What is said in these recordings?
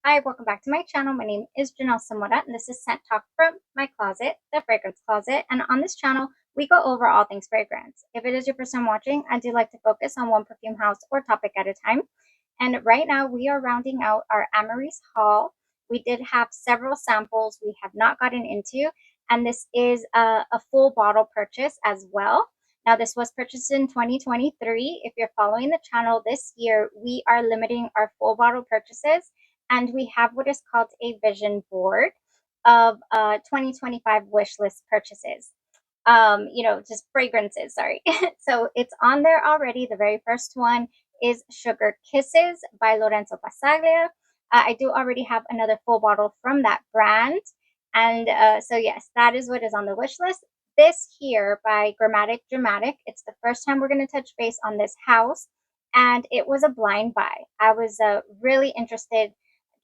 Hi, welcome back to my channel. My name is Janelle Samora, and this is Scent Talk from my closet, the fragrance closet. And on this channel, we go over all things fragrance. If it is your first time watching, I do like to focus on one perfume house or topic at a time. And right now, we are rounding out our AMYRIS haul. We did have several samples we have not gotten into, and this is a full bottle purchase as well. Now, this was purchased in 2023. If you're following the channel this year, we are limiting our full bottle purchases, and we have what is called a vision board of 2025 wish list purchases. Just fragrances, sorry. So it's on there already. The very first one is Sugar Kisses by Lorenzo Pasaglia. I do already have another full bottle from that brand. And so, yes, that is what is on the wish list. This here by GRAMMATIK Dramatic, it's the first time we're going to touch base on this house. And it was a blind buy. I was really interested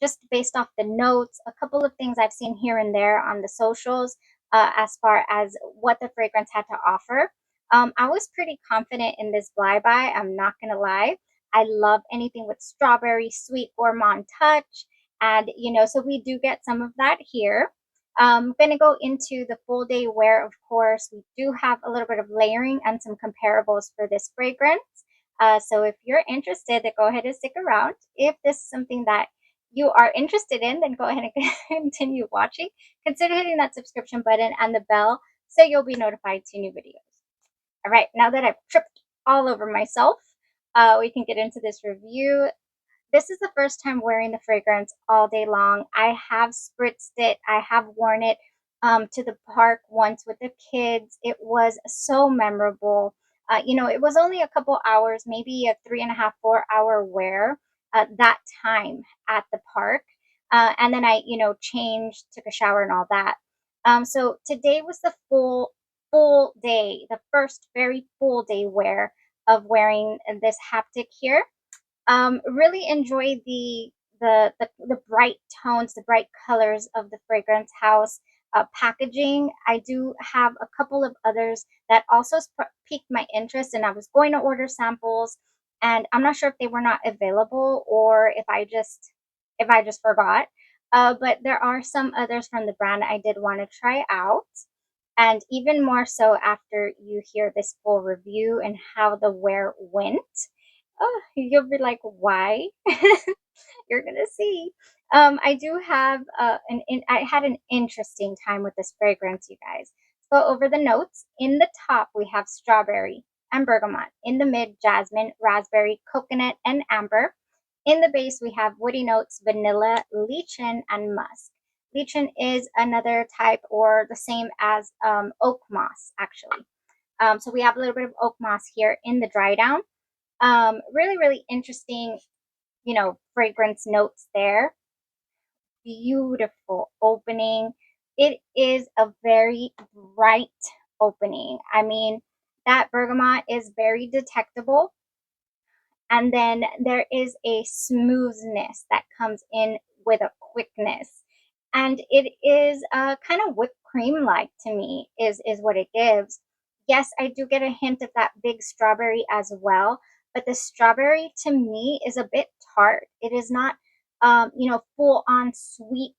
just based off the notes, a couple of things I've seen here and there on the socials as far as what the fragrance had to offer. I was pretty confident in this blind buy. I'm not going to lie. I love anything with strawberry, sweet gourmand touch. And, so we do get some of that here. I'm going to go into the full day wear, of course. We do have a little bit of layering and some comparables for this fragrance. So if you're interested, then go ahead and stick around. If this is something that you are interested in, then go ahead and continue watching. Consider hitting that subscription button and the bell so you'll be notified to new videos. All right, now that I've tripped all over myself, we can get into this review. This is the first time wearing the fragrance all day long. I have spritzed it. I have worn it to the park once with the kids. It was so memorable. It was only a couple hours, maybe a 3.5, 4 hour wear that time at the park. And then I, changed, took a shower and all that. So today was the full day, the first very full day wear of wearing this haptic here. Really enjoy the bright tones, the bright colors of the fragrance house packaging. I do have a couple of others that also piqued my interest, and I was going to order samples, and I'm not sure if they were not available or if I just forgot. But there are some others from the brand I did want to try out. And even more so after you hear this full review and how the wear went. Oh, you'll be like, why? You're gonna see. I do have I had an interesting time with this fragrance, you guys. Let's go over the notes. In the top, we have strawberry and bergamot. In the mid, jasmine, raspberry, coconut, and amber. In the base, we have woody notes, vanilla, lichen, and musk. Lichen is another type or the same as oak moss, actually. So we have a little bit of oak moss here in the dry down. Really, really interesting, fragrance notes there. Beautiful opening. It is a very bright opening. I mean, that bergamot is very detectable. And then there is a smoothness that comes in with a quickness. And it is kind of whipped cream like to me, is what it gives. Yes, I do get a hint of that big strawberry as well, but the strawberry to me is a bit tart. It is not, full on sweet,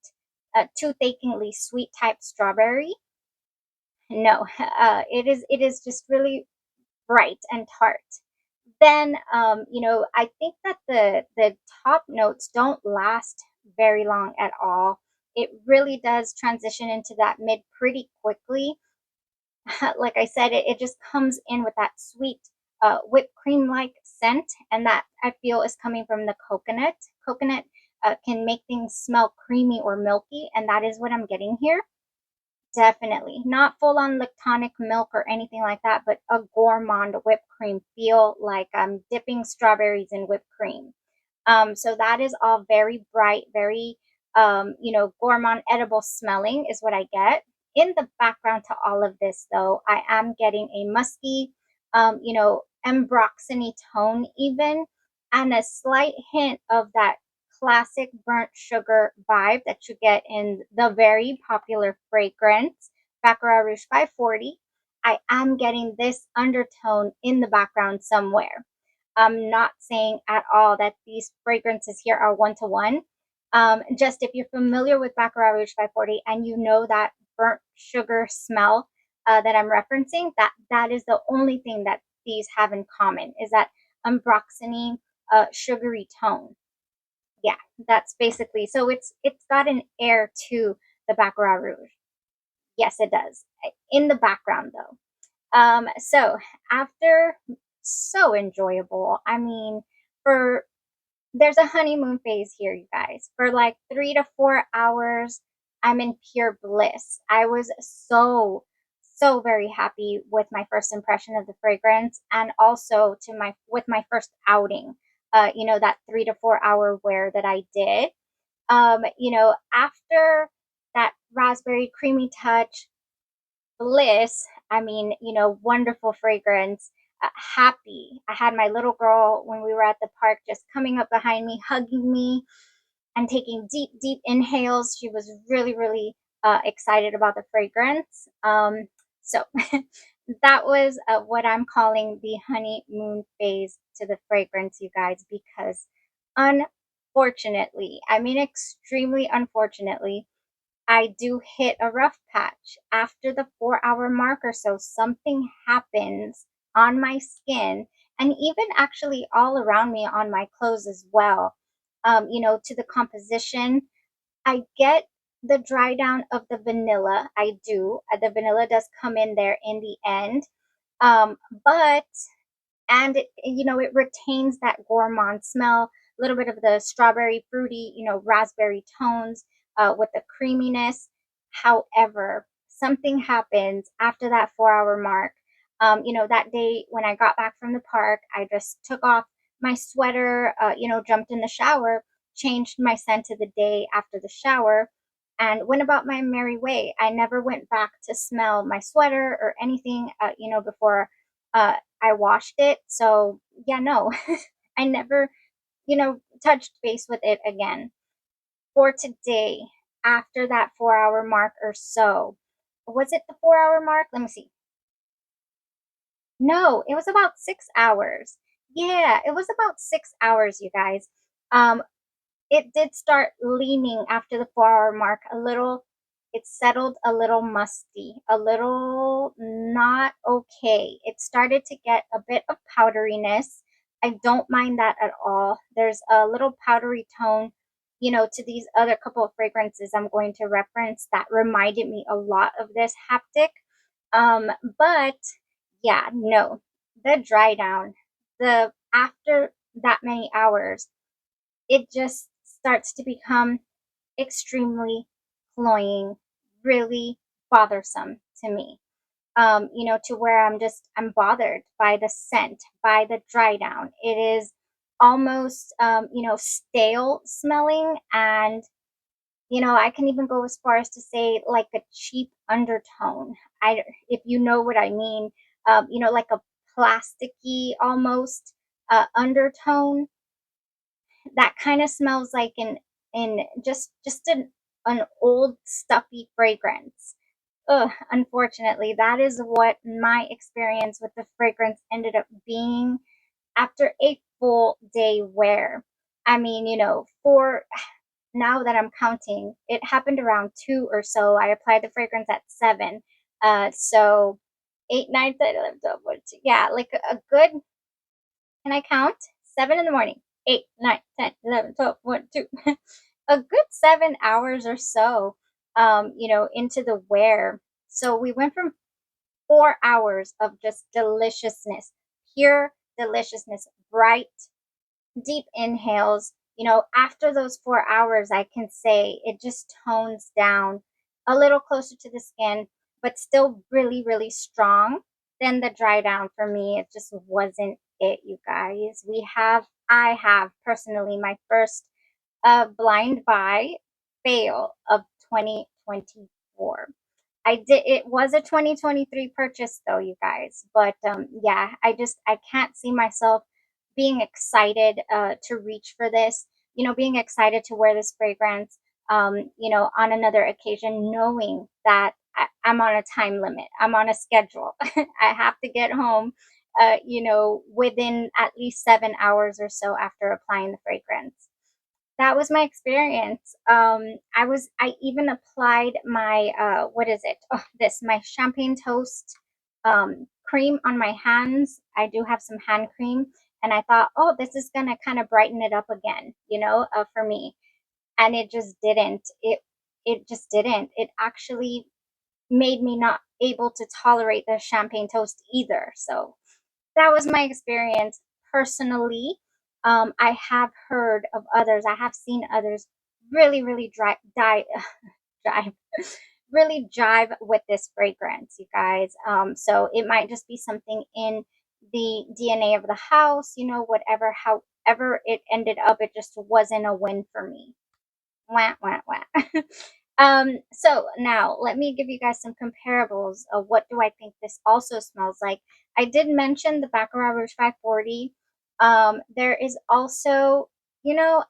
tooth-achingly sweet type strawberry. No, it is just really bright and tart. Then, I think that the top notes don't last very long at all. It really does transition into that mid pretty quickly. Like I said, it just comes in with that sweet whipped cream like scent, and that I feel is coming from the coconut. Coconut can make things smell creamy or milky, and that is what I'm getting here. Definitely. Not full on lactonic milk or anything like that, but a gourmand whipped cream feel, like I'm dipping strawberries in whipped cream. So that is all very bright, very, gourmand edible smelling is what I get. In the background to all of this, though, I am getting a musky, ambroxany tone even, and a slight hint of that classic burnt sugar vibe that you get in the very popular fragrance Baccarat Rouge 540. I am getting this undertone in the background somewhere. I'm not saying at all that these fragrances here are one to one. Just if you're familiar with Baccarat Rouge 540 and you know that burnt sugar smell that I'm referencing, that is the only thing that these have in common, is that ambroxany sugary tone. Yeah, that's basically, so it's got an air to the Baccarat Rouge. Yes, it does. In the background though. So after, so enjoyable. I mean, for there's a honeymoon phase here, you guys. For like 3 to 4 hours, I'm in pure bliss. I was so very happy with my first impression of the fragrance, and also to my with my first outing. That 3 to 4 hour wear that I did. After that raspberry creamy touch, bliss, I mean, wonderful fragrance, happy. I had my little girl when we were at the park just coming up behind me, hugging me, and taking deep inhales. She was really excited about the fragrance. So that was what I'm calling the honeymoon phase to the fragrance, you guys, because unfortunately, I mean, extremely unfortunately, I do hit a rough patch. After the 4 hour mark or so, something happens on my skin, and even actually all around me on my clothes as well. To the composition, I get the dry down of the vanilla. I do. The vanilla does come in there in the end. Um, but and it retains that gourmand smell, a little bit of the strawberry fruity, raspberry tones with the creaminess. However, something happens after that 4 hour mark. That day when I got back from the park, I just took off my sweater, jumped in the shower, changed my scent to the day after the shower, and went about my merry way. I never went back to smell my sweater or anything, before I washed it. So yeah, no, I never, touched base with it again. For today, after that 4 hour mark or so, was it the 4 hour mark? Let me see. No, it was about 6 hours. Yeah, it was about 6 hours, you guys. Um, it did start leaning after the 4 hour mark a little. It settled a little musty, a little not okay. It started to get a bit of powderiness. I don't mind that at all. There's a little powdery tone, to these other couple of fragrances I'm going to reference that reminded me a lot of this haptic. Um, but yeah, no, the dry down, the after that many hours, it just starts to become extremely cloying, really bothersome to me. To where I'm bothered by the scent, by the dry down. It is almost, stale smelling, and, I can even go as far as to say like a cheap undertone. If you know what I mean, like a plasticky almost undertone that kind of smells like in just an old stuffy fragrance. Ugh, unfortunately, that is what my experience with the fragrance ended up being after a full day wear. I mean, for now that I'm counting, it happened around 2 or so. I applied the fragrance at 7. So 8, 9, 10, 11, 12, 1, 2. Yeah, like a good, can I count? 7 in the morning, 8, 9, 10, 11, 12, 1, 2. A good 7 hours or so, into the wear. So we went from 4 hours of just deliciousness, pure deliciousness, bright, deep inhales. After those 4 hours, I can say it just tones down a little closer to the skin, but still really strong. Then the dry down for me, it just wasn't it, you guys. I have personally my first blind buy fail of 2024. It was a 2023 purchase though, you guys. But yeah, I can't see myself being excited to reach for this, being excited to wear this fragrance, on another occasion, knowing that I'm on a time limit, I'm on a schedule. I have to get home, within at least 7 hours or so after applying the fragrance. that was my experience. I even applied my what is it? Oh, this my champagne toast cream on my hands. I do have some hand cream, and I thought, oh, this is gonna kind of brighten it up again, for me. And it just didn't. It just didn't. It actually made me not able to tolerate the champagne toast either. So that was my experience personally. I have heard of others. I have seen others really, really drive, really jive with this fragrance, you guys. So it might just be something in the DNA of the house, whatever. However it ended up, it just wasn't a win for me. Wah, wah, wah. So now let me give you guys some comparables of what do I think this also smells like. I did mention the Baccarat Rouge 540. There is also,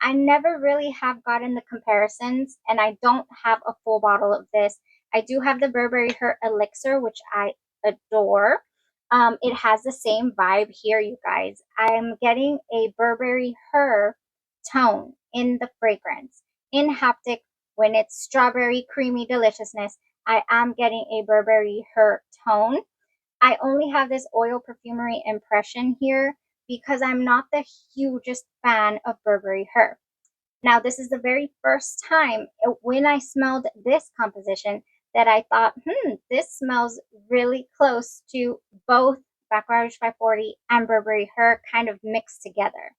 I never really have gotten the comparisons, and I don't have a full bottle of this. I do have the Burberry Her Elixir, which I adore. It has the same vibe here, you guys. I'm getting a Burberry Her tone in the fragrance. In haptic, when it's strawberry creamy deliciousness, I am getting a Burberry Her tone. I only have this oil perfumery impression here because I'm not the hugest fan of Burberry Her. Now, this is the very first time when I smelled this composition that I thought, this smells really close to both Baccarat Rouge 540 and Burberry Her kind of mixed together.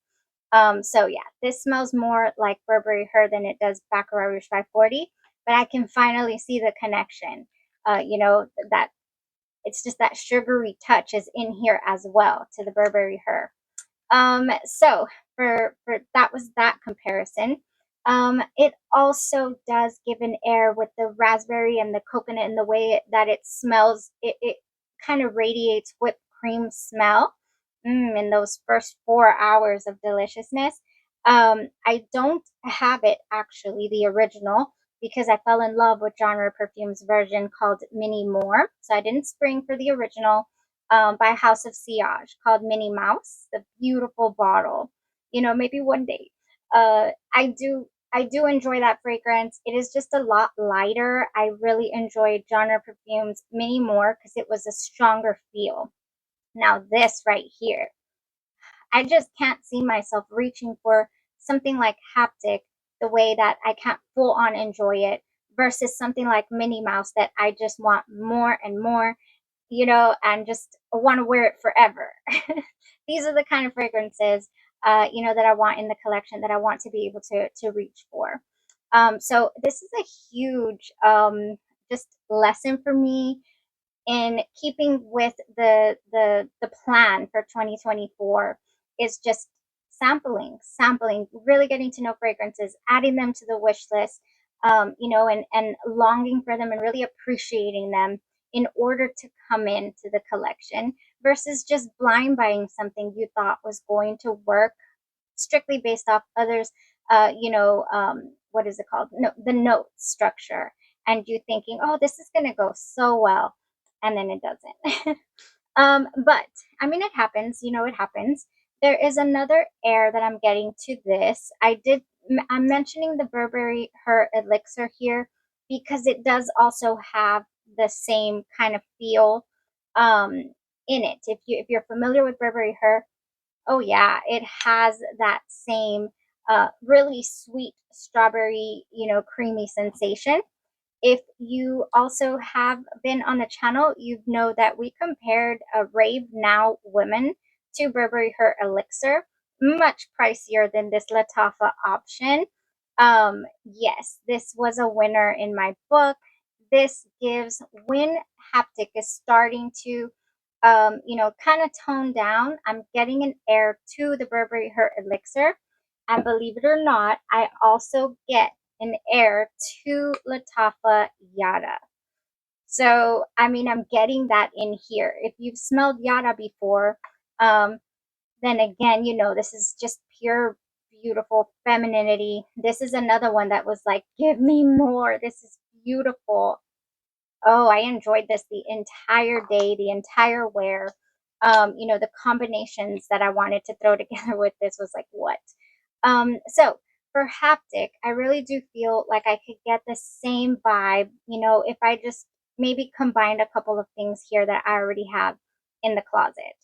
So yeah, this smells more like Burberry Her than it does Baccarat Rouge 540, but I can finally see the connection. That it's just that sugary touch is in here as well to the Burberry Her. So for that was that comparison. It also does give an air with the raspberry and the coconut and the way that it smells. It kind of radiates whipped cream smell in those first 4 hours of deliciousness. I don't have it actually, the original, because I fell in love with Genre Perfume's version called Mini More. So I didn't spring for the original by House of Sillage called Minnie Mouse, the beautiful bottle. Maybe one day. I do enjoy that fragrance. It is just a lot lighter. I really enjoyed Genre Perfume's Mini More because it was a stronger feel. Now this right here, I just can't see myself reaching for something like haptic the way that I can't full on enjoy it versus something like Minnie Mouse that I just want more and more, and just want to wear it forever. These are the kind of fragrances, that I want in the collection that I want to be able to reach for. So this is a huge just lesson for me in keeping with the plan for 2024 is just sampling, really getting to know fragrances, adding them to the wish list, and longing for them and really appreciating them in order to come into the collection versus just blind buying something you thought was going to work strictly based off others, what is it called? No, the note structure, and you thinking, oh, this is gonna go so well, and then it doesn't. But I mean, it happens. It happens. There is another air that I'm getting to this. I'm mentioning the Burberry Her Elixir here because it does also have the same kind of feel um, in it. If you're familiar with Burberry Her, oh yeah, it has that same really sweet strawberry, creamy sensation. If you also have been on the channel, you know that we compared a Rave Now Women to Burberry Her Elixir, much pricier than this Lattafa option. Yes, this was a winner in my book. This gives when haptic is starting to kind of tone down. I'm getting an air to the Burberry Her Elixir. And believe it or not, I also get an air to Lattafa Yara. So, I mean, I'm getting that in here. If you've smelled Yara before, then again, this is just pure, beautiful femininity. This is another one that was like, give me more. This is beautiful. Oh, I enjoyed this the entire day, the entire wear. The combinations that I wanted to throw together with this was like, what? So for haptic, I really do feel like I could get the same vibe, if I just maybe combined a couple of things here that I already have in the closet.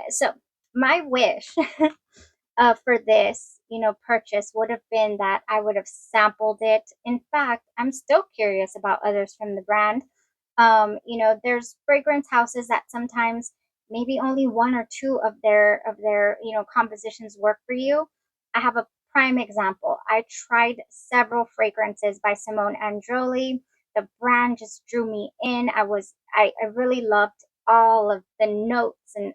So my wish for this, purchase would have been that I would have sampled it. In fact, I'm still curious about others from the brand. There's fragrance houses that sometimes maybe only one or two of their compositions work for you. I have a prime example. I tried several fragrances by Simone Androli. The brand just drew me in. I really loved all of the notes and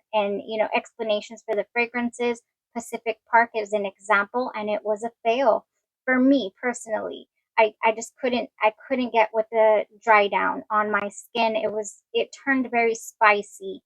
explanations for the fragrances. Pacific Park is an example, and it was a fail for me personally. I just couldn't get with the dry down on my skin. It turned very spicy,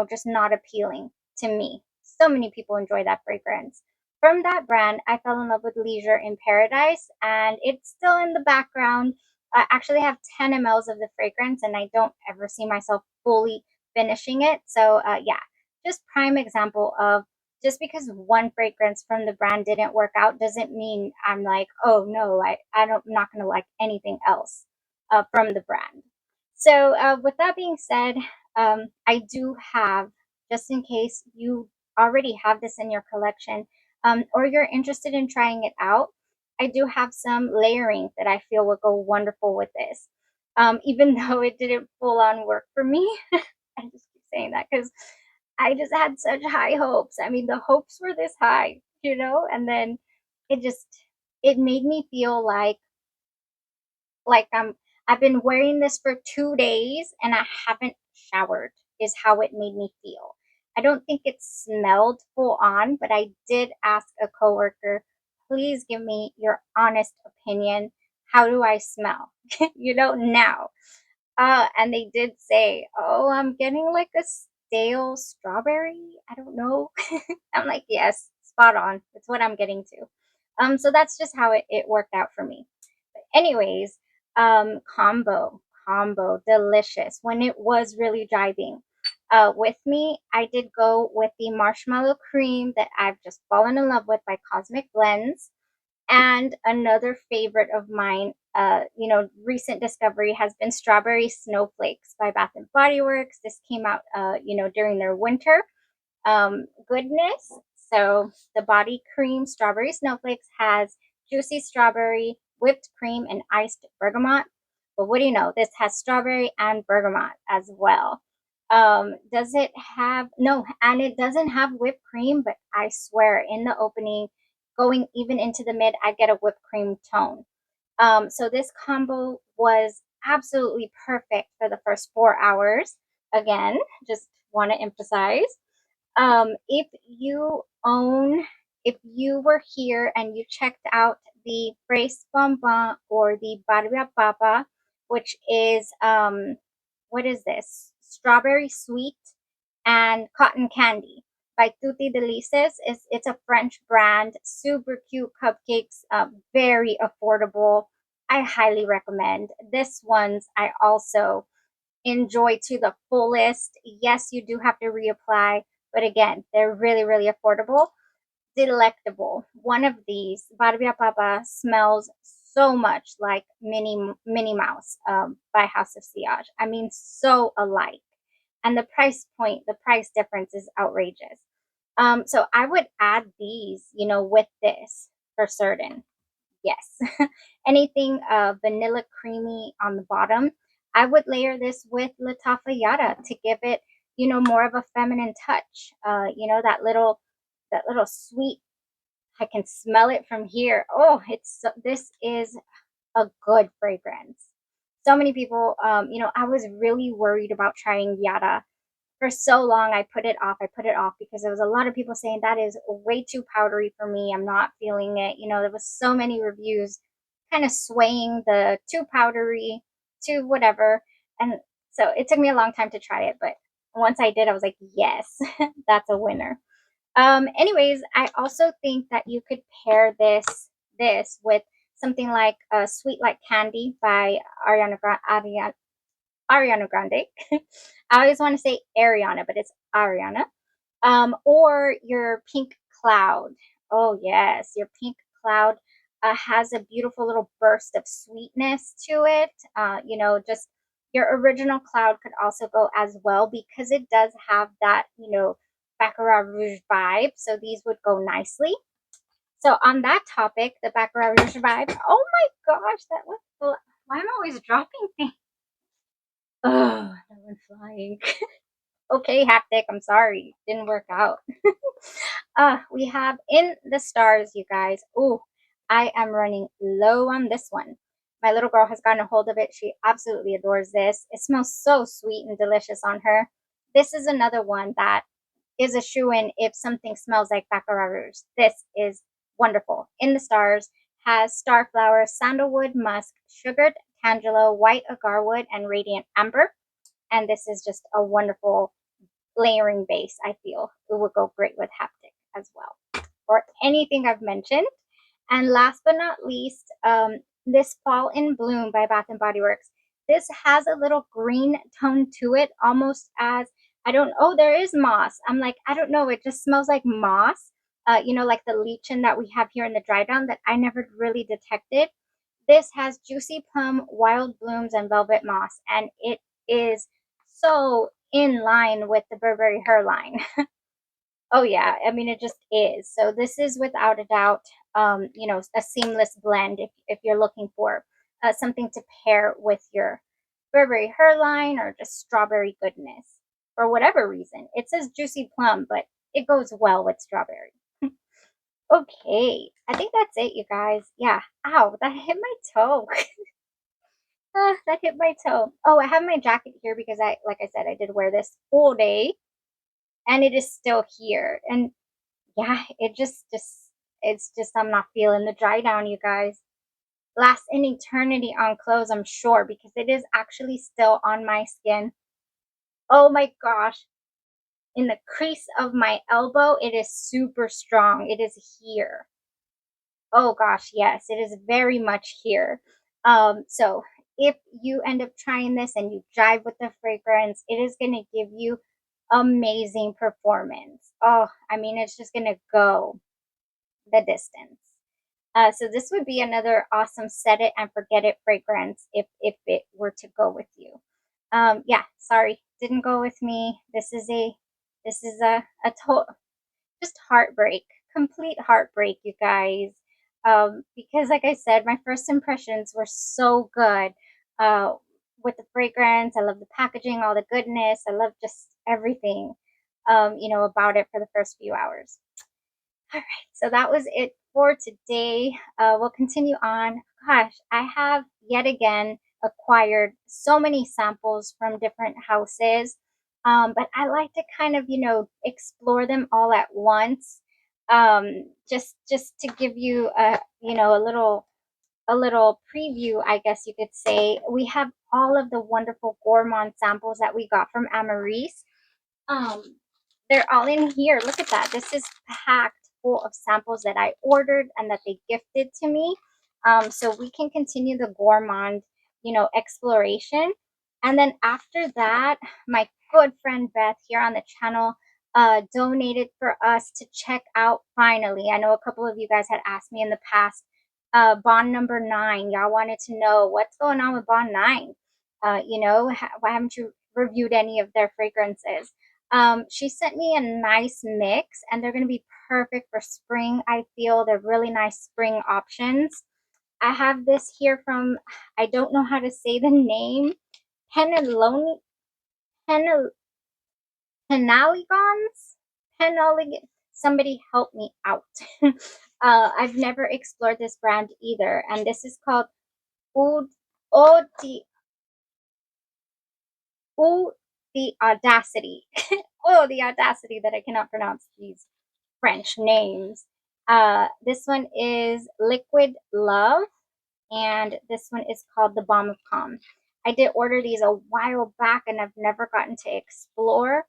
just not appealing to me. So many people enjoy that fragrance. From that brand, I fell in love with Leisure in Paradise, and it's still in the background. I actually have 10 mLs of the fragrance, and I don't ever see myself fully finishing it. So, yeah, just prime example of just because one fragrance from the brand didn't work out doesn't mean I'm like, oh no, I'm not going to like anything else from the brand. So, with that being said, I do have, just in case you already have this in your collection or you're interested in trying it out, I do have some layering that I feel would go wonderful with this. Even though it didn't full on work for me, I just keep saying that because I just had such high hopes. I mean, the hopes were this high, and then it just it made me feel like I've been wearing this for 2 days and I haven't showered is how it made me feel. I don't think it smelled full on, but I did ask a coworker, please give me your honest opinion. How do I smell? Now. And they did say, "Oh, I'm getting like a stale strawberry. I don't know." I'm like, "Yes, spot on. It's what I'm getting to." So that's just how it worked out for me. But anyways, combo, delicious. When it was really driving, with me, I did go with the marshmallow cream that I've just fallen in love with by Cosmic Blends. And another favorite of mine, recent discovery has been Strawberry Snowflakes by Bath and Body Works. This came out, during their winter goodness. So the body cream Strawberry Snowflakes has juicy strawberry, whipped cream, and iced bergamot. But what do you know? This has strawberry and bergamot as well. Does it have no? And it doesn't have whipped cream, but I swear in the opening, going even into the mid, I get a whipped cream tone. So this combo was absolutely perfect for the first 4 hours. Again, just want to emphasize if you own, if you were here and you checked out the Brace Bonbon or the Barria Papa, which is, what is this? Strawberry Sweet and Cotton Candy by Tutti Delices. It's a French brand, super cute cupcakes, very affordable. I highly recommend. This ones I also enjoy to the fullest. Yes, you do have to reapply, but again, they're really, really affordable, delectable. One of these, Barbia Papa, smells so much like Minnie Mouse by House of Siage. I mean, so alike. And the price point, the price difference is outrageous. So I would add these, with this for certain. Yes. Anything vanilla creamy on the bottom. I would layer this with Lattafa Yara to give it, more of a feminine touch. That little sweet. I can smell it from here. Oh, this is a good fragrance. So many people, I was really worried about trying Yara for so long. I put it off. Because there was a lot of people saying that is way too powdery for me. I'm not feeling it. There was so many reviews kind of swaying the too powdery to whatever. And so it took me a long time to try it, but once I did, I was like, yes, that's a winner. Anyways, I also think that you could pair this with something like Sweet Like Candy by Ariana Grande. I always want to say Ariana, but it's Ariana. Or your Pink Cloud. Oh yes, your Pink cloud has a beautiful little burst of sweetness to it. You know, just your original cloud could also go as well because it does have that, you know, Baccarat Rouge vibe. So these would go nicely. So on that topic, the Baccarat Rouge vibe. Oh my gosh, that was why am I always dropping things? Oh, that went flying. Okay, haptic. I'm sorry, didn't work out. We have In the Stars, you guys. Ooh, I am running low on this one. My little girl has gotten a hold of it. She absolutely adores this. It smells so sweet and delicious on her. This is another one that is a shoo-in if something smells like Baccarat Rouge. This is wonderful. In the Stars has starflower, sandalwood, musk, sugared tangelo, white agarwood, and radiant amber. And this is just a wonderful layering base. I feel it would go great with haptic as well, or anything I've mentioned. And last but not least, this Fall in Bloom by Bath and Body Works. This has a little green tone to it, almost as, I don't, oh, there is moss. I'm like, I don't know, it just smells like moss. You know, like the lichen that we have here in the dry down that I never really detected. This has juicy plum, wild blooms, and velvet moss, and it is so in line with the Burberry hairline. Oh yeah, I mean it just is. So this is without a doubt, you know, a seamless blend if you're looking for something to pair with your Burberry hairline or just strawberry goodness for whatever reason. It says juicy plum, but it goes well with strawberry. Okay, I think that's it, you guys. Yeah. Ow, that hit my toe. That hit my toe. Oh, I have my jacket here because like I said, I did wear this full day and it is still here. And yeah, it's just, I'm not feeling the dry down, you guys. Last an eternity on clothes, I'm sure, because it is actually still on my skin. Oh my gosh. In the crease of my elbow, it is super strong. It is here. Oh gosh, yes, it is very much here. So if you end up trying this and you jive with the fragrance, it is going to give you amazing performance. Oh, I mean, it's just going to go the distance. So this would be another awesome set it and forget it fragrance if it were to go with you. Yeah, sorry, didn't go with me. This is a total just heartbreak, complete heartbreak, you guys. Because like I said, my first impressions were so good. Uh, with the fragrance, I love the packaging, all the goodness. I love just everything, you know, about it for the first few hours. All right, so that was it for today. We'll continue on. Gosh, I have yet again acquired so many samples from different houses, but I like to kind of, you know, explore them all at once. Just to give you a, you know, a little preview, I guess you could say. We have all of the wonderful gourmand samples that we got from AMYRIS. Um, they're all in here. Look at that. This is packed full of samples that I ordered and that they gifted to me. So we can continue the gourmand, you know, exploration. And then after that, my good friend Beth here on the channel donated for us to check out finally. I know a couple of you guys had asked me in the past, Bond number 9. Y'all wanted to know what's going on with Bond 9. You know, why haven't you reviewed any of their fragrances? She sent me a nice mix and they're going to be perfect for spring. I feel they're really nice spring options. I have this here from, I don't know how to say the name, Penaloni, Penal, Penaligons? Penalig, somebody help me out. I've never explored this brand either. And this is called Oud, Odi, Oud, the Audacity. Oh, the audacity that I cannot pronounce these French names. This one is Liquid Love, and this one is called The Balm of Calm. I did order these a while back, and I've never gotten to explore.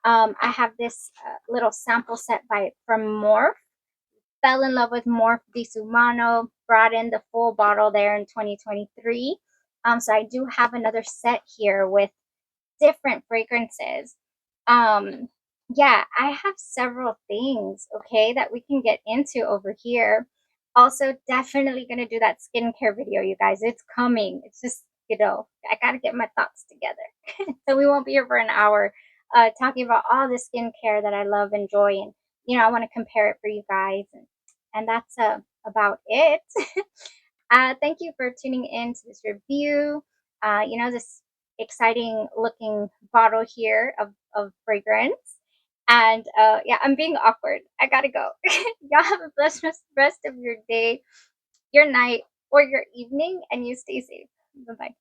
I have this little sample set from Morphe. Fell in love with Morphe Disumano, brought in the full bottle there in 2023. So I do have another set here with different fragrances. Um, yeah, I have several things, okay, that we can get into over here. Also, definitely gonna do that skincare video, you guys. It's coming. It's just, I gotta get my thoughts together. So we won't be here for an hour talking about all the skincare that I love, enjoy, and I want to compare it for you guys. And that's about it. Thank you for tuning in to this review. This exciting looking bottle here of fragrance. And yeah, I'm being awkward. I gotta go. Y'all have a blessed rest of your day, your night, or your evening, and you stay safe. Bye bye.